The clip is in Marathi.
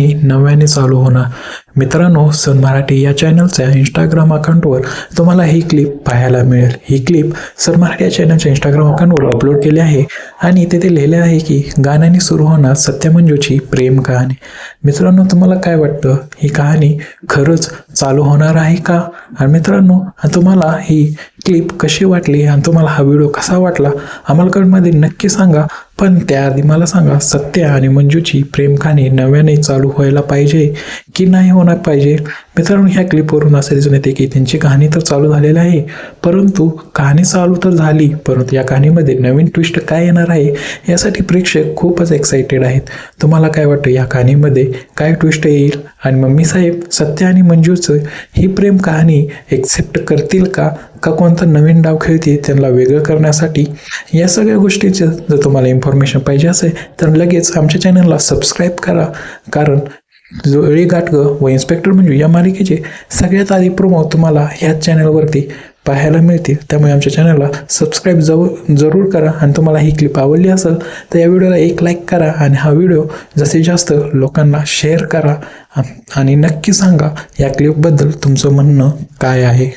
कहाणी नव्याने चालू होणार. मित्रांनो, सन मराठी या चॅनलच्या इंस्टाग्राम अकाउंटवर तुम्हाला ही क्लिप पाहायला मिळेल. ही क्लिप सन मराठी या चॅनलच्या इंस्टाग्राम अकाउंटवर अपलोड केली आहे आणि तेथे लिहिले आहे की गाण्याने सुरू होणार सत्यमंजूची प्रेम कहाणी. मित्रांनो, तुम्हाला काय वाटतं, ही कहाणी खरंच चालू होणार आहे का? आणि मित्रांनो, तुम्हाला ही क्लिप कशी वाटली आणि तुम्हाला हा व्हिडिओ कसा वाटला आम्हाला कमेंटमध्ये नक्की सांगा. पण त्याआधी मला सांगा, सत्य आणि मंजूची प्रेम कहाणी नव्याने चालू व्हायला पाहिजे की नाही होणार पाहिजे? मित्रांनो, ह्या क्लिपवरून असं दिसून येते की त्यांची कहाणी तर चालू झालेली आहे, परंतु कहाणी चालू तर झाली, परंतु या कहाणीमध्ये नवीन ट्विस्ट काय येणार आहे यासाठी प्रेक्षक खूपच एक्साइटेड आहेत. तुम्हाला काय वाटतं, या कहाणीमध्ये काय ट्विस्ट येईल आणि मम्मी साहेब सत्य आणि मंजूचं ही प्रेम कहाणी एक्सेप्ट करतील का कोणता नवीन डाव खेळतील त्यांना वेगळं करण्यासाठी? या सगळ्या गोष्टीचं जर तुम्हाला इन्फॉर्मेशन पाहिजे असेल तर लगेच आमच्या चॅनलला सबस्क्राईब करा, कारण जोळी गाठगं व इन्स्पेक्टर मंजू या मालिकेचे सगळ्यात आधी प्रोमो तुम्हाला ह्याच चॅनलवरती पाहायला मिळतील. त्यामुळे आमच्या चॅनलला सबस्क्राईब जरूर करा. आणि तुम्हाला ही क्लिप आवडली असेल तर या व्हिडिओला एक लाईक करा आणि हा व्हिडिओ जास्तीत जास्त लोकांना शेअर करा आणि नक्की सांगा या क्लिपबद्दल तुमचं म्हणणं काय आहे.